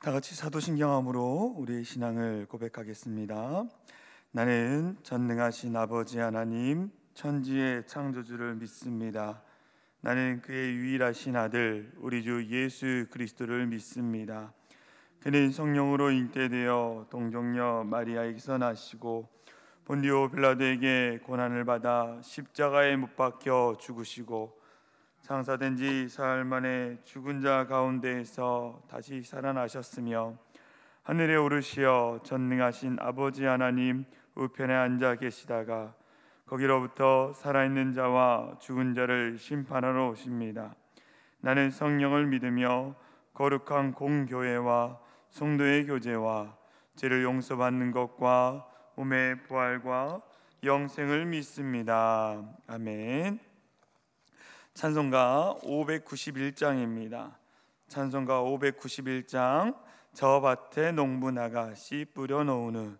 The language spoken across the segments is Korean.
다 같이 사도신경함으로 우리의 신앙을 고백하겠습니다. 나는 전능하신 아버지 하나님 천지의 창조주를 믿습니다. 나는 그의 유일하신 아들 우리 주 예수 그리스도를 믿습니다. 그는 성령으로 잉태되어 동정녀 마리아에게서 나시고 본디오 빌라도에게 고난을 받아 십자가에 못 박혀 죽으시고 장사된 지 사흘 만에 죽은 자 가운데에서 다시 살아나셨으며 하늘에 오르시어 전능하신 아버지 하나님 우편에 앉아 계시다가 거기로부터 살아있는 자와 죽은 자를 심판하러 오십니다. 나는 성령을 믿으며 거룩한 공교회와 성도의 교제와 죄를 용서받는 것과 몸의 부활과 영생을 믿습니다. 아멘. 찬송가 591장입니다. 찬송가 591장 저 밭에 농부 나가 씨 뿌려 놓으느.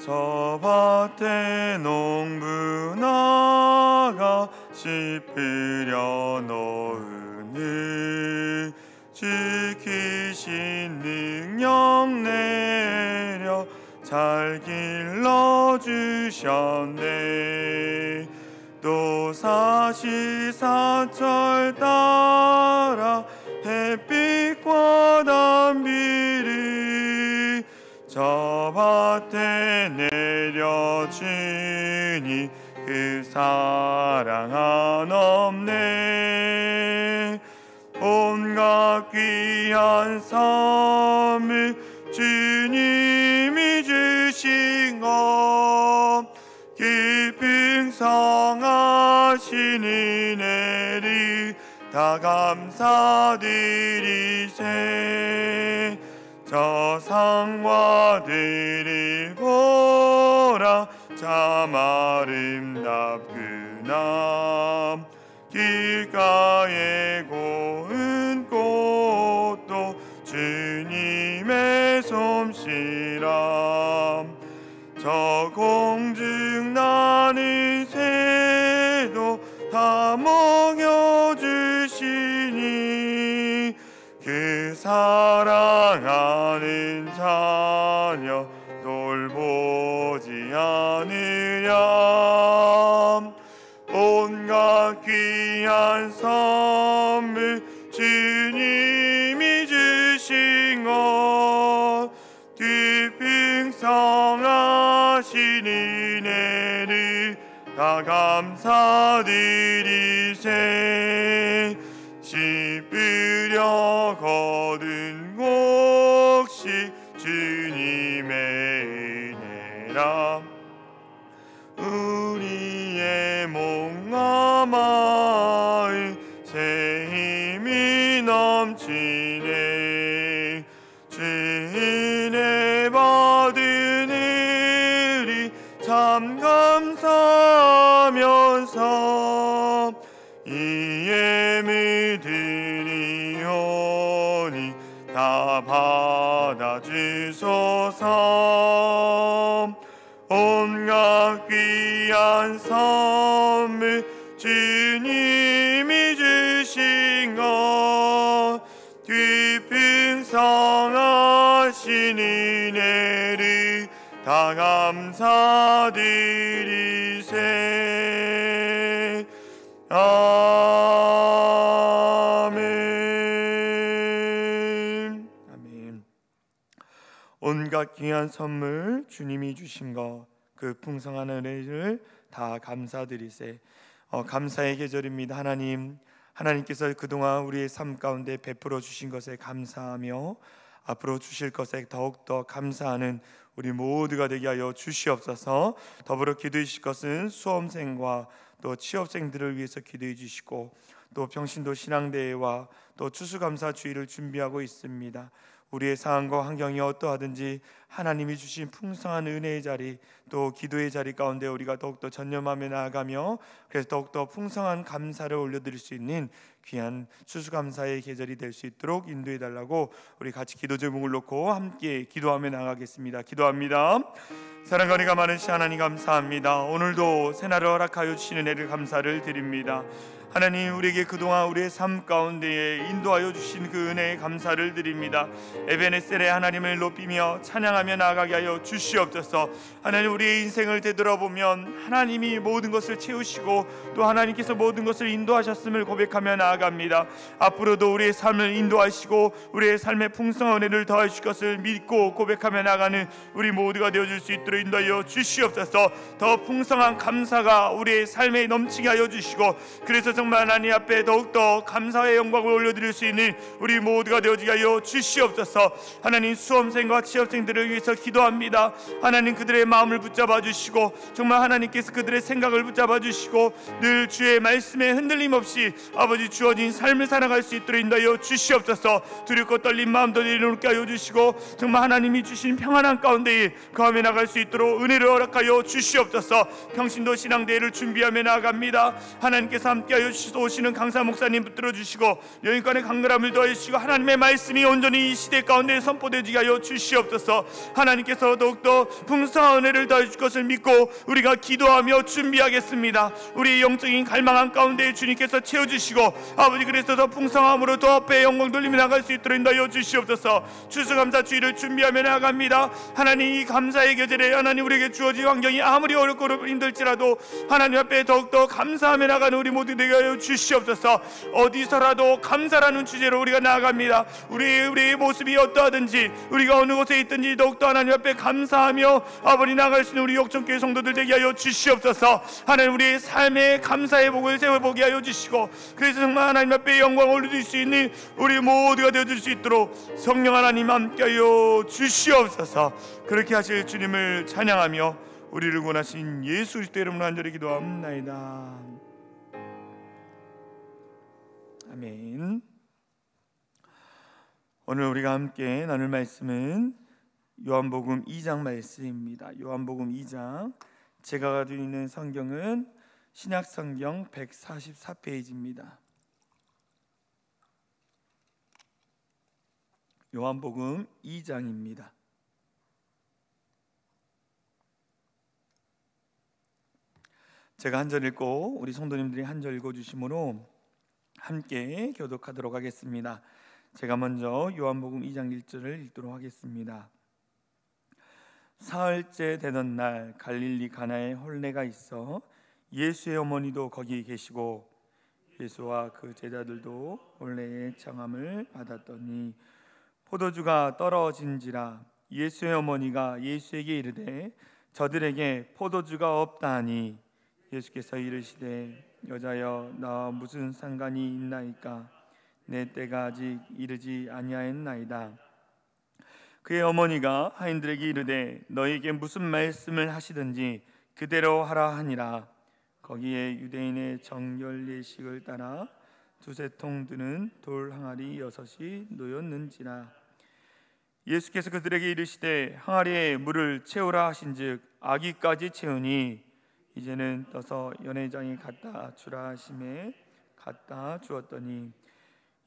저 밭에 농부 나가 씨 뿌려 놓으니 지키신 능력 내려 잘 길러주셨네. 또 사시사철 따라 햇빛과 단비를 저 밭에 내려주니 그 사랑 한없네. 온갖 귀한 선물 주님이 주신 것 깊은 성하신 은혜를 다 감사드리세. 저 상과들을 보라 참 아름답구나. 길가에 고운 꽃도 주님의 솜씨라. 저 공중 나는 새도 다 먹여주시니 그 사랑하는 자녀 돌보지 않으랴. 온갖 귀한 선물 주님이 주신 것 깊은 성하신 은혜를 다 감사드리세. 씨 뿌려 거둔 곡식 주님의 은혜라. 우리의 몸과 마음 새 힘이 넘치네. 주 은혜 받은 우리 참 감사하면서 이에 믿으리오니 다 받아주소서. 온갖 귀한 선물 주님이 주신 것 깊은 성하신 은혜를 다 감사드리세. 아멘. 아멘. 온갖 귀한 선물 주님이 주신 것 그 풍성한 은혜를 다 감사드리세. 감사의 계절입니다. 하나님께서 그동안 우리의 삶 가운데 베풀어 주신 것에 감사하며 앞으로 주실 것에 더욱더 감사하는 우리 모두가 되게 하여 주시옵소서. 더불어 기도해 주실 것은 수험생과 또 취업생들을 위해서 기도해 주시고 또 평신도 신앙대회와 또 추수감사 주일을 준비하고 있습니다. 우리의 상황과 환경이 어떠하든지 하나님이 주신 풍성한 은혜의 자리, 또 기도의 자리 가운데 우리가 더욱더 전념하며 나아가며, 그래서 더욱더 풍성한 감사를 올려드릴 수 있는 귀한 추수감사의 계절이 될 수 있도록 인도해 달라고 우리 같이 기도 제목을 놓고 함께 기도하며 나가겠습니다. 기도합니다. 사랑과 은혜가 많으신 하나님 감사합니다. 오늘도 새날을 허락하여 주시는 은혜를 감사를 드립니다. 하나님, 우리에게 그동안 우리의 삶 가운데에 인도하여 주신 그 은혜에 감사를 드립니다. 에베네셀의 하나님을 높이며 찬양하며 나아가게 하여 주시옵소서. 하나님, 우리의 인생을 되돌아보면 하나님이 모든 것을 채우시고 또 하나님께서 모든 것을 인도하셨음을 고백하며 나아갑니다. 앞으로도 우리의 삶을 인도하시고 우리의 삶에 풍성한 은혜를 더하실 것을 믿고 고백하며 나가는 우리 모두가 되어줄 수 있도록 인도하여 주시옵소서. 더 풍성한 감사가 우리의 삶에 넘치게 하여 주시고, 그래서 정말 하나님 앞에 더욱더 감사의 영광을 올려드릴 수 있는 우리 모두가 되어지게 하여 주시옵소서. 하나님, 수험생과 취업생들을 위해서 기도합니다. 하나님, 그들의 마음을 붙잡아 주시고 정말 하나님께서 그들의 생각을 붙잡아 주시고 늘 주의 말씀에 흔들림 없이 아버지 주어진 삶을 살아갈 수 있도록 인도하여 주시옵소서. 두렵고 떨린 마음도 내려놓게 하여 주시고 정말 하나님이 주신 평안한 가운데에 거하며 나갈 수 있도록 은혜를 허락하여 주시옵소서. 평신도 신앙대회를 준비하며 나아갑니다. 하나님께서 함께하여 오시는 강사 목사님 붙들어 주시고 여인간의 강렬함을 더해 주시고 하나님의 말씀이 온전히 이 시대 가운데 선포되게 하여 주시옵소서. 하나님께서 더욱더 풍성한 은혜를 더해 줄 것을 믿고 우리가 기도하며 준비하겠습니다. 우리 영적인 갈망한 가운데 주님께서 채워주시고 아버지, 그래서 더 풍성함으로 더 앞에 영광 돌리며 나갈 수 있도록 인도하여 주시옵소서. 추수감사 주일을 준비하며 나아갑니다. 하나님, 이 감사의 계절에 하나님 우리에게 주어진 환경이 아무리 어렵고 힘들지라도 하나님 앞에 더욱더 감사하며 나가는 우리 모두 되게 하여 주시옵소서. 어디서라도 감사라는 주제로 우리가 나아갑니다. 우리의 모습이 어떠하든지 우리가 어느 곳에 있든지 더욱더 하나님 앞에 감사하며 아버지 나갈 수 있는 우리 욕정교회 성도들 되게 하여 주시옵소서. 하나님, 우리의 삶에 감사의 복을 세워보게 하여 주시고 그래서 정말 하나님 앞에 영광을 올려줄 수 있는 우리 모두가 되어줄 수 있도록 성령 하나님 함께하여 주시옵소서. 그렇게 하실 주님을 찬양하며 우리를 구원하신 예수 그리스도 이름으로 간절히 기도합나이다. 아멘. 오늘 우리가 함께 나눌 말씀은 요한복음 2장 말씀입니다. 요한복음 2장, 제가 가지고 있는 성경은 신약성경 144페이지입니다. 요한복음 2장입니다. 제가 한 절 읽고 우리 성도님들이 한 절 읽어주심으로 함께 교독하도록 하겠습니다. 제가 먼저 요한복음 2장 1절을 읽도록 하겠습니다. 사흘째 되던 날 갈릴리 가나에 혼례가 있어 예수의 어머니도 거기 계시고 예수와 그 제자들도 혼례의 청함을 받았더니 포도주가 떨어진지라 예수의 어머니가 예수에게 이르되 저들에게 포도주가 없다 하니 예수께서 이르시되 여자여, 나와 무슨 상관이 있나이까? 내 때가 아직 이르지 아니하였나이다. 그의 어머니가 하인들에게 이르되 너희에게 무슨 말씀을 하시든지 그대로 하라 하니라. 거기에 유대인의 정결 예식을 따라 두세 통 드는 돌 항아리 6이 놓였는지라. 예수께서 그들에게 이르시되 항아리에 물을 채우라 하신즉 아기까지 채우니 이제는 떠서 연회장에 갖다 주라 하심에 갖다 주었더니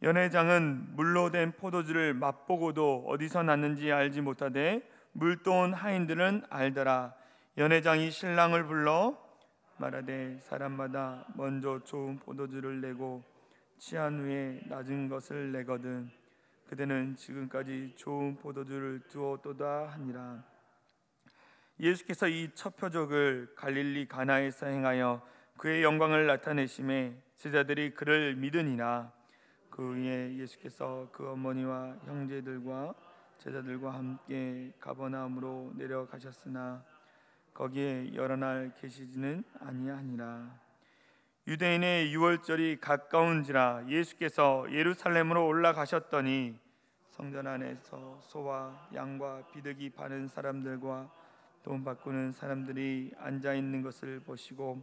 연회장은 물로 된 포도주를 맛보고도 어디서 났는지 알지 못하되 물도온 하인들은 알더라. 연회장이 신랑을 불러 말하되 사람마다 먼저 좋은 포도주를 내고 취한 후에 낮은 것을 내거든 그대는 지금까지 좋은 포도주를 두었도다 하니라. 예수께서 이 첫 표적을 갈릴리 가나에서 행하여 그의 영광을 나타내심에 제자들이 그를 믿으니라. 그 후에 예수께서 그 어머니와 형제들과 제자들과 함께 가버나움으로 내려가셨으나 거기에 여러 날 계시지는 아니하니라. 유대인의 유월절이 가까운지라 예수께서 예루살렘으로 올라가셨더니 성전 안에서 소와 양과 비둘기 파는 사람들과 돈 바꾸는 사람들이 앉아 있는 것을 보시고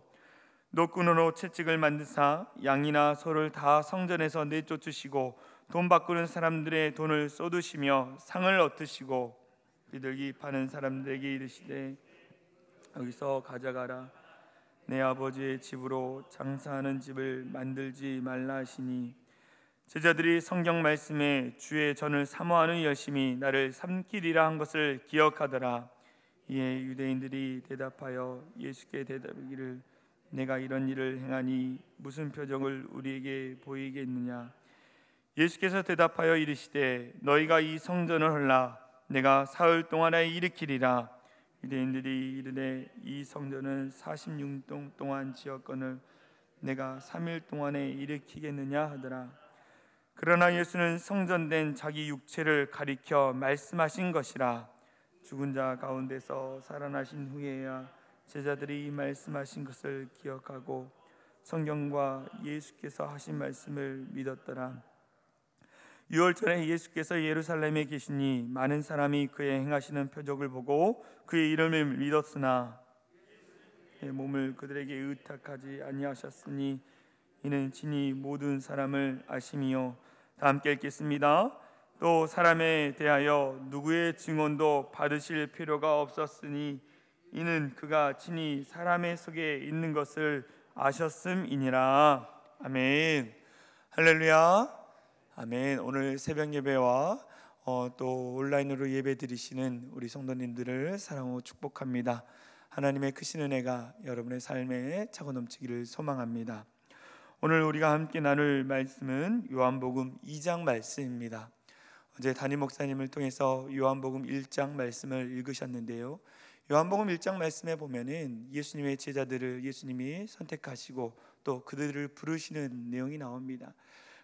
노끈으로 채찍을 만드사 양이나 소를 다 성전에서 내쫓으시고 돈 바꾸는 사람들의 돈을 쏟으시며 상을 얻으시고 비둘기 파는 사람들에게 이르시되 여기서 가져가라. 내 아버지의 집으로 장사하는 집을 만들지 말라 하시니 제자들이 성경 말씀에 주의 전을 사모하는 열심히 나를 삼키리라 한 것을 기억하더라. 이에 유대인들이 대답하여 예수께 대답하기를 내가 이런 일을 행하니 무슨 표적을 우리에게 보이겠느냐. 예수께서 대답하여 이르시되 너희가 이 성전을 헐라 내가 사흘 동안에 일으키리라. 유대인들이 이르되 이 성전은 46년 동안 지었거늘 내가 3일 동안에 일으키겠느냐 하더라. 그러나 예수는 성전된 자기 육체를 가리켜 말씀하신 것이라. 죽은 자 가운데서 살아나신 후에야 제자들이 말씀하신 것을 기억하고 성경과 예수께서 하신 말씀을 믿었더라. 유월절에 예수께서 예루살렘에 계시니 많은 사람이 그의 행하시는 표적을 보고 그의 이름을 믿었으나 그의 몸을 그들에게 의탁하지 아니하셨으니 이는 친히 모든 사람을 아심이요. 다 함께 읽겠습니다. 또 사람에 대하여 누구의 증언도 받으실 필요가 없었으니 이는 그가 친히 사람의 속에 있는 것을 아셨음이니라. 아멘. 할렐루야. 아멘. 오늘 새벽 예배와 또 온라인으로 예배 드리시는 우리 성도님들을 사랑하고 축복합니다. 하나님의 크신 은혜가 여러분의 삶에 차고 넘치기를 소망합니다. 오늘 우리가 함께 나눌 말씀은 요한복음 2장 말씀입니다. 어제 담임 목사님을 통해서 요한복음 1장 말씀을 읽으셨는데요. 요한복음 1장 말씀에 보면은 예수님의 제자들을 예수님이 선택하시고 또 그들을 부르시는 내용이 나옵니다.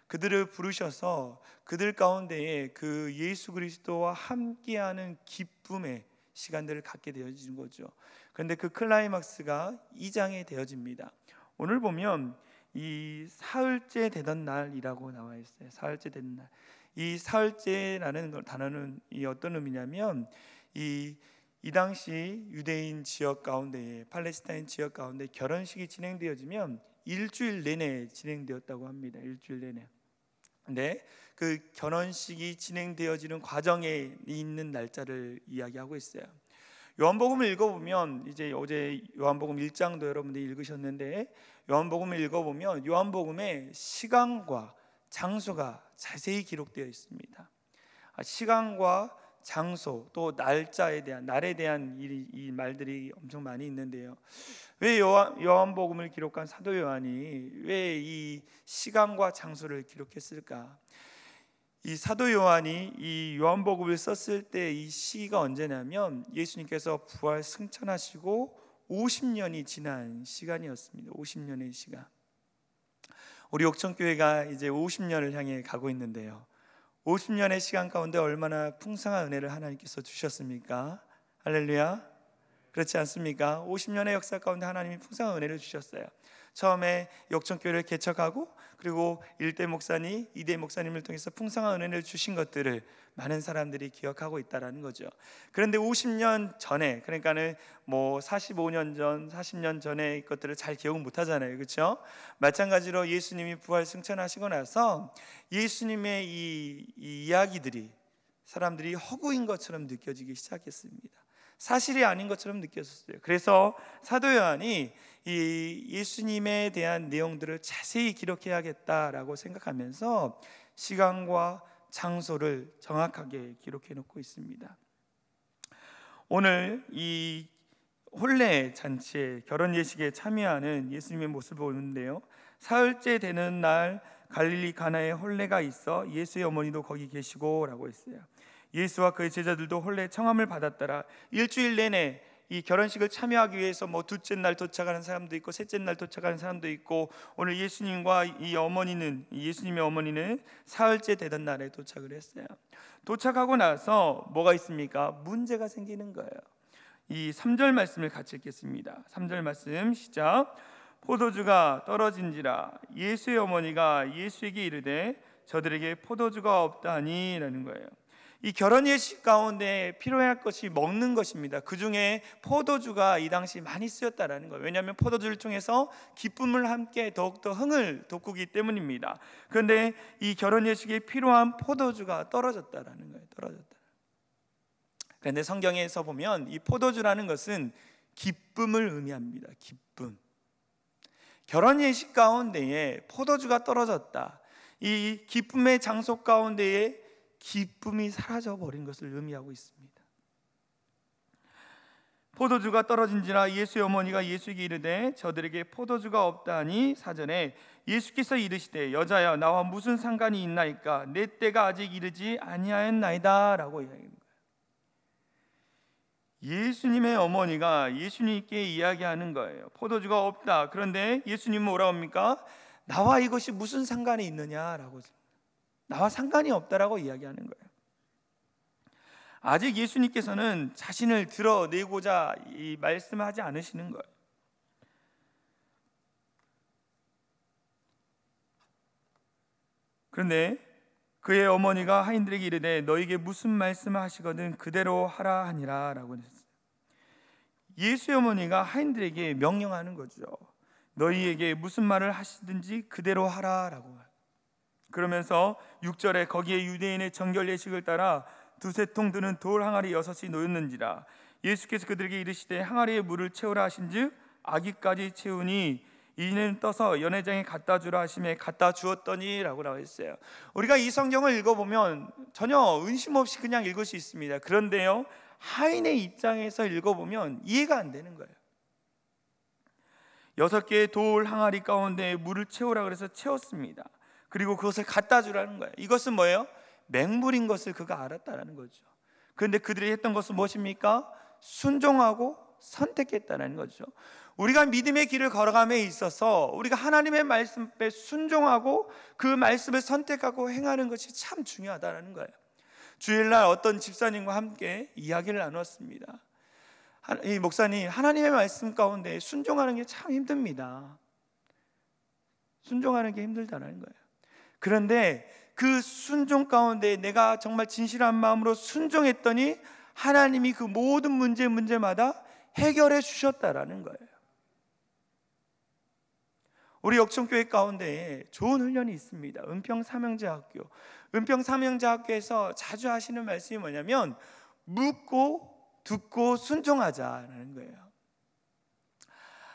그들을 부르셔서 그들 가운데에 그 예수 그리스도와 함께하는 기쁨의 시간들을 갖게 되어지는 거죠. 그런데 그 클라이막스가 2장에 되어집니다. 오늘 보면 이 사흘째 되던 날이라고 나와 있어요. 사흘째 되는 날. 이 사흘째라는 단어는 이 어떤 의미냐면 이 당시 유대인 지역 가운데에 팔레스타인 지역 가운데 결혼식이 진행되어지면 일주일 내내 진행되었다고 합니다. 일주일 내내. 근데 그 결혼식이 진행되어지는 과정에 있는 날짜를 이야기하고 있어요. 요한복음을 읽어보면 이제 어제 요한복음 1장도 여러분들이 읽으셨는데 요한복음을 읽어보면 요한복음에 시간과 장소가 자세히 기록되어 있습니다. 시간과 장소 또 날에 대한 이 말들이 엄청 많이 있는데요. 왜 요한복음을 기록한 사도 요한이 왜 이 시간과 장소를 기록했을까? 이 사도 요한이 이 요한복음을 썼을 때 이 시기가 언제냐면 예수님께서 부활 승천하시고 50년이 지난 시간이었습니다. 50년의 시간. 우리 옥천교회가 이제 50년을 향해 가고 있는데요. 50년의 시간 가운데 얼마나 풍성한 은혜를 하나님께서 주셨습니까? 할렐루야. 그렇지 않습니까? 50년의 역사 가운데 하나님이 풍성한 은혜를 주셨어요. 처음에 역천교회를 개척하고 그리고 1대 목사님, 2대 목사님을 통해서 풍성한 은혜를 주신 것들을 많은 사람들이 기억하고 있다라는 거죠. 그런데 50년 전에, 그러니까는 뭐 45년 전, 40년 전의 것들을 잘 기억은 못 하잖아요. 그렇죠? 마찬가지로 예수님이 부활 승천하시고 나서 예수님의 이 이야기들이 사람들이 허구인 것처럼 느껴지기 시작했습니다. 사실이 아닌 것처럼 느껴졌어요. 그래서 사도 요한이 이 예수님에 대한 내용들을 자세히 기록해야겠다라고 생각하면서 시간과 장소를 정확하게 기록해 놓고 있습니다. 오늘 이 혼례 잔치에 결혼 예식에 참여하는 예수님의 모습을 보는데요. 사흘째 되는 날 갈릴리 가나에 혼례가 있어 예수의 어머니도 거기 계시고 라고 했어요. 예수와 그의 제자들도 혼례 청함을 받았더라. 일주일 내내 이 결혼식을 참여하기 위해서 뭐 둘째 날 도착하는 사람도 있고 셋째 날 도착하는 사람도 있고 오늘 예수님과 예수님의 어머니는 사흘째 되던 날에 도착을 했어요. 도착하고 나서 뭐가 있습니까? 문제가 생기는 거예요. 이 3절 말씀을 같이 읽겠습니다. 3절 말씀 시작. 포도주가 떨어진지라 예수의 어머니가 예수에게 이르되 저들에게 포도주가 없다니 라는 거예요. 이 결혼 예식 가운데 필요할 것이 먹는 것입니다. 그 중에 포도주가 이 당시 많이 쓰였다라는 거예요. 왜냐하면 포도주를 통해서 기쁨을 함께 더욱더 흥을 돋구기 때문입니다. 그런데 이 결혼 예식에 필요한 포도주가 떨어졌다라는 거예요. 떨어졌다. 그런데 성경에서 보면 이 포도주라는 것은 기쁨을 의미합니다. 기쁨. 결혼 예식 가운데에 포도주가 떨어졌다. 이 기쁨의 장소 가운데에 기쁨이 사라져 버린 것을 의미하고 있습니다. 포도주가 떨어진지라 예수의 어머니가 예수에게 이르되 저들에게 포도주가 없다니 사전에 예수께서 이르시되 여자야 나와 무슨 상관이 있나이까 내 때가 아직 이르지 아니하였나이다 라고 이야기합니다. 예수님의 어머니가 예수님께 이야기하는 거예요. 포도주가 없다. 그런데 예수님은 뭐라고 합니까? 나와 이것이 무슨 상관이 있느냐라고, 나와 상관이 없다라고 이야기하는 거예요. 아직 예수님께서는 자신을 드러내고자 이 말씀하지 않으시는 거예요. 그런데 그의 어머니가 하인들에게 이르되 너에게 무슨 말씀을 하시거든 그대로 하라 하니라 라고 했어요. 예수의 어머니가 하인들에게 명령하는 거죠. 너희에게 무슨 말을 하시든지 그대로 하라 라고. 그러면서 6절에 거기에 유대인의 정결 예식을 따라 두세 통 드는 돌 항아리 6이 놓였는지라 예수께서 그들에게 이르시되 항아리에 물을 채우라 하신즉 아기까지 채우니 이는 떠서 연회장에 갖다 주라 하심에 갖다 주었더니 라고 나와 있어요. 우리가 이 성경을 읽어보면 전혀 의심 없이 그냥 읽을 수 있습니다. 그런데요, 하인의 입장에서 읽어보면 이해가 안 되는 거예요. 6개의 돌 항아리 가운데 물을 채우라 그래서 채웠습니다. 그리고 그것을 갖다 주라는 거예요. 이것은 뭐예요? 맹물인 것을 그가 알았다는 거죠. 그런데 그들이 했던 것은 무엇입니까? 순종하고 선택했다는 거죠. 우리가 믿음의 길을 걸어감에 있어서 우리가 하나님의 말씀에 순종하고 그 말씀을 선택하고 행하는 것이 참 중요하다는 거예요. 주일날 어떤 집사님과 함께 이야기를 나눴습니다. 이 목사님, 하나님의 말씀 가운데 순종하는 게 참 힘듭니다. 순종하는 게 힘들다는 거예요. 그런데 그 순종 가운데 내가 정말 진실한 마음으로 순종했더니 하나님이 그 모든 문제마다 해결해 주셨다라는 거예요. 우리 역청교회 가운데 좋은 훈련이 있습니다. 은평삼형제학교. 은평삼형제학교에서 자주 하시는 말씀이 뭐냐면 묻고 듣고 순종하자라는 거예요.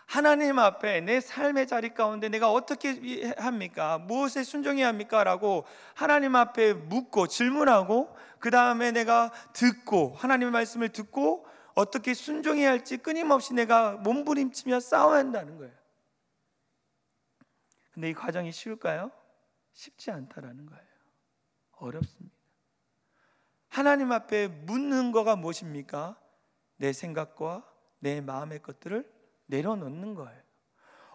하나님 앞에 내 삶의 자리 가운데 내가 어떻게 합니까? 무엇에 순종해야 합니까? 라고 하나님 앞에 묻고 질문하고 그 다음에 내가 듣고 하나님의 말씀을 듣고 어떻게 순종해야 할지 끊임없이 내가 몸부림치며 싸워야 한다는 거예요. 근데 이 과정이 쉬울까요? 쉽지 않다라는 거예요. 어렵습니다. 하나님 앞에 묻는 거가 무엇입니까? 내 생각과 내 마음의 것들을 내려놓는 거예요.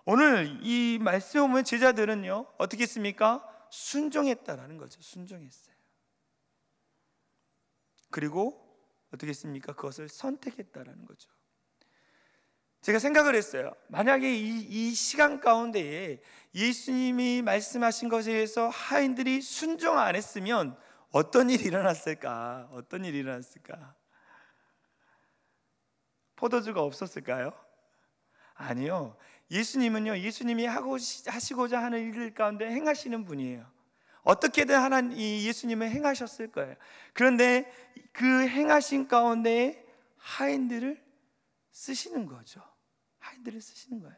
오늘 이 말씀에 보면 제자들은요 어떻게 했습니까? 순종했다라는 거죠. 순종했어요. 그리고 어떻게 했습니까? 그것을 선택했다라는 거죠. 제가 생각을 했어요. 만약에 이 시간 가운데에 예수님이 말씀하신 것에 의해서 하인들이 순종 안 했으면 어떤 일이 일어났을까? 어떤 일이 일어났을까? 포도주가 없었을까요? 아니요. 예수님은요, 예수님이 하시고자 하는 일들 가운데 행하시는 분이에요. 어떻게든 예수님은 행하셨을 거예요. 그런데 그 행하신 가운데 하인들을 쓰시는 거죠. 하인들을 쓰시는 거예요.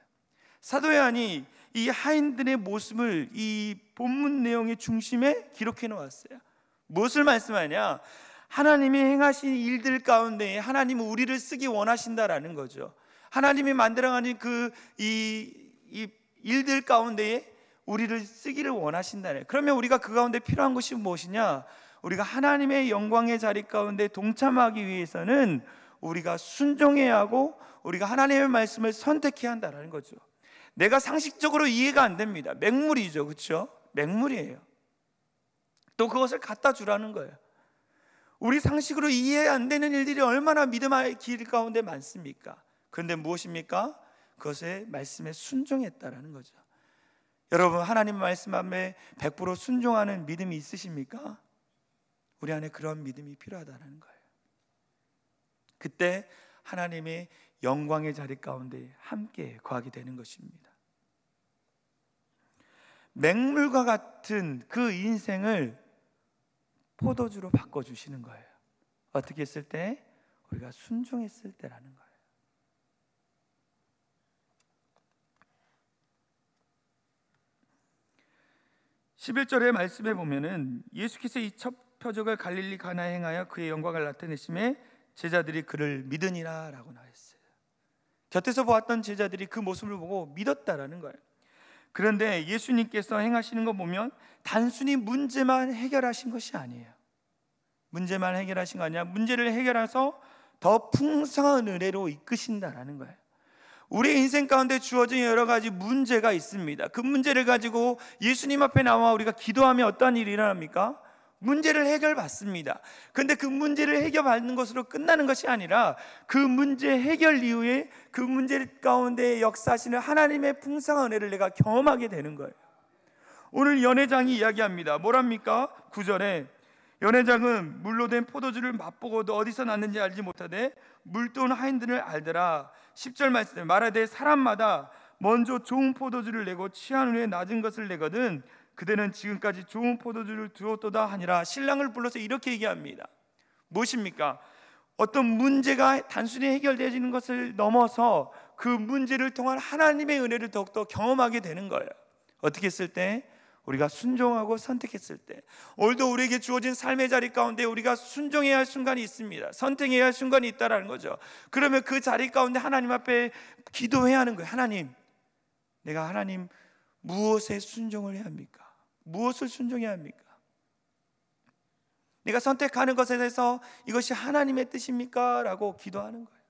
사도 요한이 이 하인들의 모습을 이 본문 내용의 중심에 기록해 놓았어요. 무엇을 말씀하냐? 하나님이 행하신 일들 가운데 하나님은 우리를 쓰기 원하신다라는 거죠. 하나님이 만들어가는 이 일들 가운데에 우리를 쓰기를 원하신다네. 그러면 우리가 그 가운데 필요한 것이 무엇이냐? 우리가 하나님의 영광의 자리 가운데 동참하기 위해서는 우리가 순종해야 하고 우리가 하나님의 말씀을 선택해야 한다는 거죠. 내가 상식적으로 이해가 안 됩니다. 맹물이죠, 그렇죠? 맹물이에요. 또 그것을 갖다 주라는 거예요. 우리 상식으로 이해 안 되는 일들이 얼마나 믿음의 길 가운데 많습니까? 그런데 무엇입니까? 그것의 말씀에 순종했다라는 거죠. 여러분, 하나님 말씀 앞에 100% 순종하는 믿음이 있으십니까? 우리 안에 그런 믿음이 필요하다는 거예요. 그때 하나님의 영광의 자리 가운데 함께 거하게 되는 것입니다. 맹물과 같은 그 인생을 포도주로 바꿔주시는 거예요. 어떻게 했을 때? 우리가 순종했을 때라는 거예요. 11절의 말씀에 보면은 예수께서 이 첫 표적을 갈릴리 가나에 행하여 그의 영광을 나타내심에 제자들이 그를 믿으니라 라고 나와 있어요. 곁에서 보았던 제자들이 그 모습을 보고 믿었다라는 거예요. 그런데 예수님께서 행하시는 거 보면 단순히 문제만 해결하신 것이 아니에요. 문제만 해결하신 거 아니야. 문제를 해결해서 더 풍성한 은혜로 이끄신다라는 거예요. 우리 인생 가운데 주어진 여러 가지 문제가 있습니다. 그 문제를 가지고 예수님 앞에 나와 우리가 기도하면 어떠한 일이 일어납니까? 문제를 해결받습니다. 그런데 그 문제를 해결받는 것으로 끝나는 것이 아니라 그 문제 해결 이후에 그 문제 가운데 역사하시는 하나님의 풍성한 은혜를 내가 경험하게 되는 거예요. 오늘 연회장이 이야기합니다. 뭐랍니까? 9절에 연회장은 물로 된 포도주를 맛보고도 어디서 났는지 알지 못하되 물돈 하인들을 알더라. 10절 말씀에 말하되 사람마다 먼저 좋은 포도주를 내고 취한 후에 낮은 것을 내거든 그대는 지금까지 좋은 포도주를 두었도다 하니라. 신랑을 불러서 이렇게 얘기합니다. 무엇입니까? 어떤 문제가 단순히 해결되어지는 것을 넘어서 그 문제를 통한 하나님의 은혜를 더욱더 경험하게 되는 거예요. 어떻게 했을 때? 우리가 순종하고 선택했을 때. 오늘도 우리에게 주어진 삶의 자리 가운데 우리가 순종해야 할 순간이 있습니다. 선택해야 할 순간이 있다는 거죠. 그러면 그 자리 가운데 하나님 앞에 기도해야 하는 거예요. 하나님, 내가 하나님 무엇에 순종을 해야 합니까? 무엇을 순종해야 합니까? 내가 선택하는 것에 대해서 이것이 하나님의 뜻입니까? 라고 기도하는 거예요.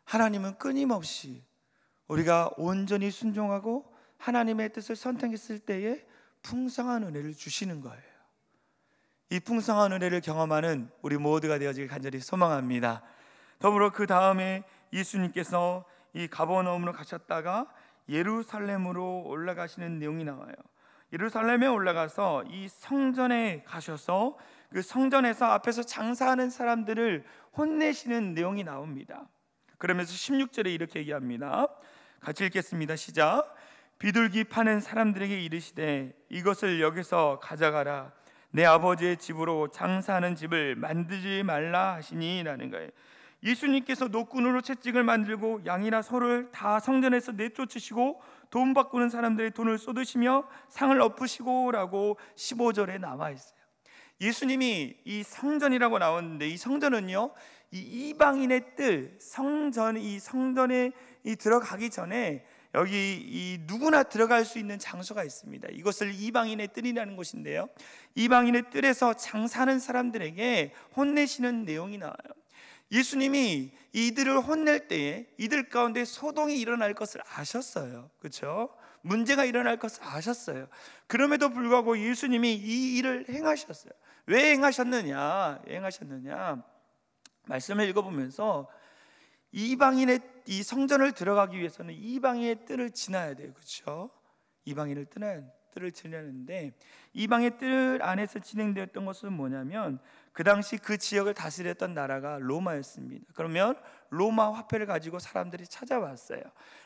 하나님은 끊임없이 우리가 온전히 순종하고 하나님의 뜻을 선택했을 때에 풍성한 은혜를 주시는 거예요. 이 풍성한 은혜를 경험하는 우리 모두가 되어지길 간절히 소망합니다. 더불어 그 다음에 예수님께서 이 가버나움으로 가셨다가 예루살렘으로 올라가시는 내용이 나와요. 예루살렘에 올라가서 이 성전에 가셔서 그 성전에서 앞에서 장사하는 사람들을 혼내시는 내용이 나옵니다. 그러면서 16절에 이렇게 얘기합니다. 같이 읽겠습니다. 시작. 비둘기 파는 사람들에게 이르시되 이것을 여기서 가져가라. 내 아버지의 집으로 장사하는 집을 만들지 말라 하시니 라는 거예요. 예수님께서 노끈으로 채찍을 만들고 양이나 소를 다 성전에서 내쫓으시고 돈 바꾸는 사람들의 돈을 쏟으시며 상을 엎으시고 라고 15절에 나와 있어요. 예수님이 이 성전이라고 나왔는데 이 성전은요, 이 이방인의 뜰, 이 성전에 들어가기 전에 여기 이 누구나 들어갈 수 있는 장소가 있습니다. 이것을 이방인의 뜰이라는 곳인데요, 이방인의 뜰에서 장사하는 사람들에게 혼내시는 내용이 나와요. 예수님이 이들을 혼낼 때에 이들 가운데 소동이 일어날 것을 아셨어요. 그렇죠? 문제가 일어날 것을 아셨어요. 그럼에도 불구하고 예수님이 이 일을 행하셨어요. 왜 행하셨느냐? 말씀을 읽어보면서 이방인의 이 성전을 들어가기 위해서는 이방인의 뜰을 지나야 돼요. 그렇죠? 이방인의 뜰을 지나는데 이방의 뜰 안에서 진행되었던 것은 뭐냐면 그 당시 그 지역을 다스렸던 나라가 로마였습니다. 그러면 로마 화폐를 가지고 사람들이 찾아왔어요.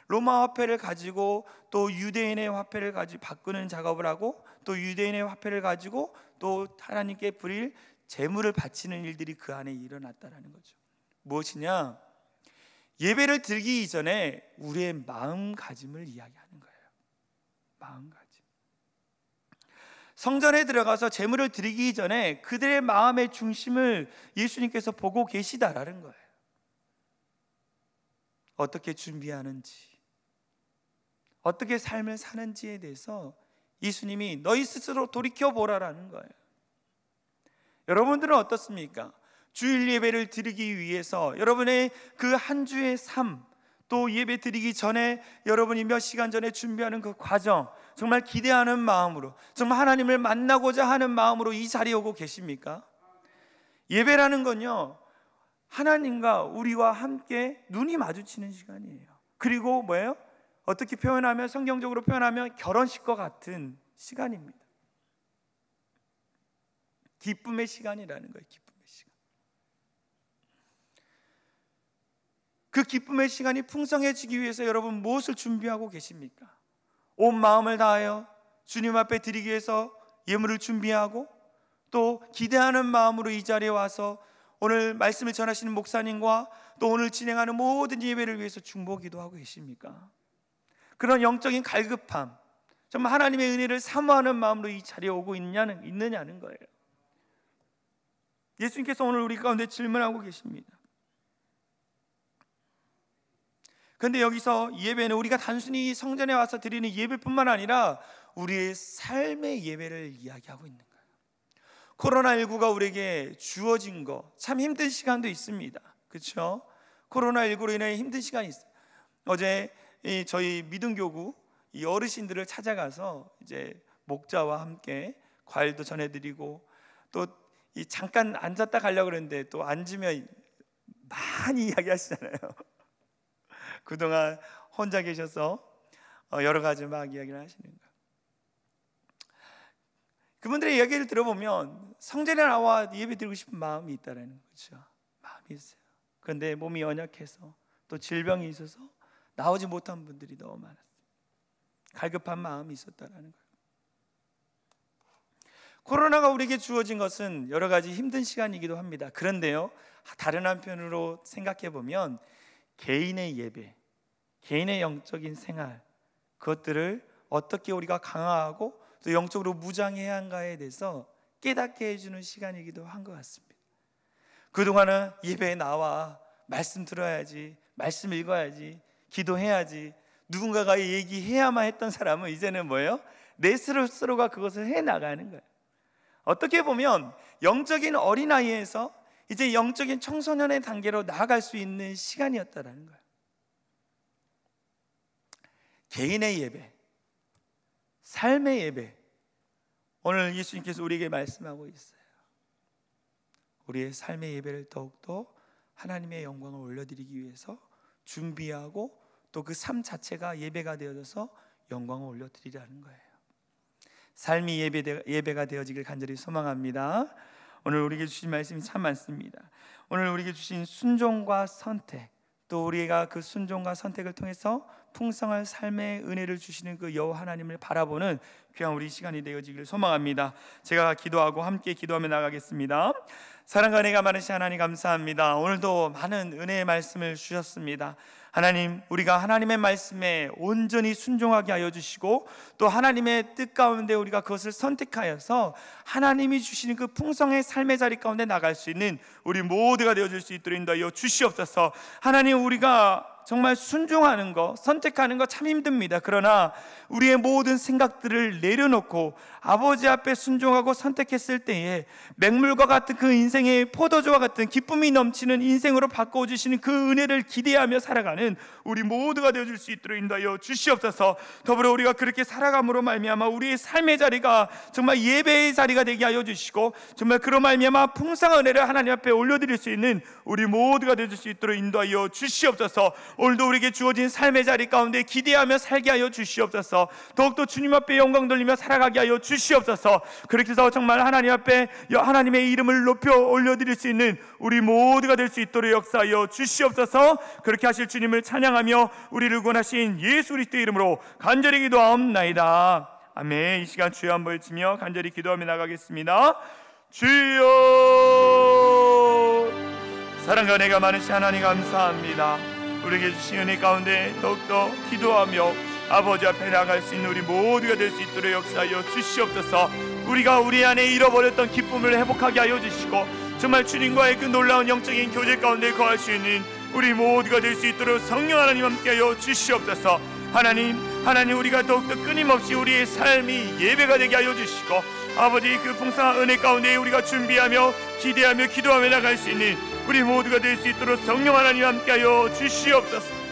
로마 화폐를 가지고 또 유대인의 화폐를 가지고 바꾸는 작업을 하고 또 유대인의 화폐를 가지고 또 하나님께 드릴 제물을 바치는 일들이 그 안에 일어났다라는 거죠. 무엇이냐? 예배를 드리기 이전에 우리의 마음가짐을 이야기하는 거예요. 마음가짐. 성전에 들어가서 제물을 드리기 전에 그들의 마음의 중심을 예수님께서 보고 계시다라는 거예요. 어떻게 준비하는지, 어떻게 삶을 사는지에 대해서 예수님이 너희 스스로 돌이켜보라라는 거예요. 여러분들은 어떻습니까? 주일 예배를 드리기 위해서 여러분의 그 한 주의 삶, 또 예배 드리기 전에 여러분이 몇 시간 전에 준비하는 그 과정, 정말 기대하는 마음으로, 정말 하나님을 만나고자 하는 마음으로 이 자리에 오고 계십니까? 예배라는 건요, 하나님과 우리와 함께 눈이 마주치는 시간이에요. 그리고 뭐예요? 어떻게 표현하면, 성경적으로 표현하면 결혼식과 같은 시간입니다. 기쁨의 시간이라는 거예요. 기쁨의 시간. 그 기쁨의 시간이 풍성해지기 위해서 여러분 무엇을 준비하고 계십니까? 온 마음을 다하여 주님 앞에 드리기 위해서 예물을 준비하고, 또 기대하는 마음으로 이 자리에 와서 오늘 말씀을 전하시는 목사님과 또 오늘 진행하는 모든 예배를 위해서 중보기도 하고 계십니까? 그런 영적인 갈급함, 정말 하나님의 은혜를 사모하는 마음으로 이 자리에 오고 있느냐는 거예요. 예수님께서 오늘 우리 가운데 질문하고 계십니다. 그런데 여기서 예배는 우리가 단순히 성전에 와서 드리는 예배뿐만 아니라 우리의 삶의 예배를 이야기하고 있는 거예요. 코로나19가 우리에게 주어진 거 참 힘든 시간도 있습니다. 그렇죠? 코로나19로 인해 힘든 시간이 있어요. 어제 저희 믿음교구 이 어르신들을 찾아가서 이제 목자와 함께 과일도 전해드리고, 또 이 잠깐 앉았다 가려고 그랬는데 또 앉으면 많이 이야기하시잖아요. 그동안 혼자 계셔서 여러 가지 막 이야기를 하시는 거예요. 그분들의 이야기를 들어보면 성전에 나와 예배 드리고 싶은 마음이 있다라는 거죠. 마음이 있어요. 그런데 몸이 연약해서 또 질병이 있어서 나오지 못한 분들이 너무 많았어요. 갈급한 마음이 있었다라는 거예요. 코로나가 우리에게 주어진 것은 여러 가지 힘든 시간이기도 합니다. 그런데요, 다른 한편으로 생각해 보면 개인의 예배, 개인의 영적인 생활, 그것들을 어떻게 우리가 강화하고 또 영적으로 무장해야 한가에 대해서 깨닫게 해주는 시간이기도 한 것 같습니다. 그동안은 예배에 나와 말씀 들어야지, 말씀 읽어야지, 기도해야지, 누군가가 얘기해야만 했던 사람은 이제는 뭐예요? 내 스스로가 그것을 해나가는 거예요. 어떻게 보면 영적인 어린아이에서 이제 영적인 청소년의 단계로 나아갈 수 있는 시간이었다라는 거예요. 개인의 예배, 삶의 예배, 오늘 예수님께서 우리에게 말씀하고 있어요. 우리의 삶의 예배를 더욱더 하나님의 영광을 올려드리기 위해서 준비하고, 또 그 삶 자체가 예배가 되어져서 영광을 올려드리라는 거예요. 삶이 예배가 되어지길 간절히 소망합니다. 오늘 우리에게 주신 말씀이 참 많습니다. 오늘 우리에게 주신 순종과 선택, 또 우리가 그 순종과 선택을 통해서 풍성한 삶의 은혜를 주시는 그 여호와 하나님을 바라보는 귀한 우리 시간이 되어지길 소망합니다. 제가 기도하고 함께 기도하며 나가겠습니다. 사랑과 은혜가 많으신 하나님 감사합니다. 오늘도 많은 은혜의 말씀을 주셨습니다. 하나님, 우리가 하나님의 말씀에 온전히 순종하게 하여 주시고, 또 하나님의 뜻 가운데 우리가 그것을 선택하여서 하나님이 주시는 그 풍성의 삶의 자리 가운데 나갈 수 있는 우리 모두가 되어줄 수 있도록 인도하여 주시옵소서. 하나님, 우리가 정말 순종하는 거, 선택하는 거 참 힘듭니다. 그러나 우리의 모든 생각들을 내려놓고 아버지 앞에 순종하고 선택했을 때에 맹물과 같은 그 인생의 포도주와 같은 기쁨이 넘치는 인생으로 바꿔주시는 그 은혜를 기대하며 살아가는 우리 모두가 되어줄 수 있도록 인도하여 주시옵소서. 더불어 우리가 그렇게 살아감으로 말미암아 우리의 삶의 자리가 정말 예배의 자리가 되게 하여 주시고, 정말 그로 말미암아 풍성한 은혜를 하나님 앞에 올려드릴 수 있는 우리 모두가 되어줄 수 있도록 인도하여 주시옵소서. 오늘도 우리에게 주어진 삶의 자리 가운데 기대하며 살게 하여 주시옵소서. 더욱더 주님 앞에 영광 돌리며 살아가게 하여 주시옵소서. 그렇게 해서 정말 하나님 앞에 하나님의 이름을 높여 올려드릴 수 있는 우리 모두가 될 수 있도록 역사하여 주시옵소서. 그렇게 하실 주님을 찬양하며 우리를 구원하신 예수 그리스도의 이름으로 간절히 기도하옵나이다. 아멘. 이 시간 주여 한번 외치며 간절히 기도하며 나가겠습니다. 주여, 사랑과 은혜가 많으신 하나님 감사합니다. 우리에게 주신 은혜 가운데 더욱더 기도하며 아버지 앞에 나갈 수 있는 우리 모두가 될 수 있도록 역사하여 주시옵소서. 우리가 우리 안에 잃어버렸던 기쁨을 회복하게 하여 주시고, 정말 주님과의 그 놀라운 영적인 교제 가운데 거할 수 있는 우리 모두가 될 수 있도록 성령 하나님 함께하여 주시옵소서. 하나님 우리가 더욱더 끊임없이 우리의 삶이 예배가 되게 하여 주시고, 아버지 그 풍성한 은혜 가운데 우리가 준비하며 기대하며 기도하며 나갈 수 있는 우리 모두가 될 수 있도록 성령 하나님 함께하여 주시옵소서.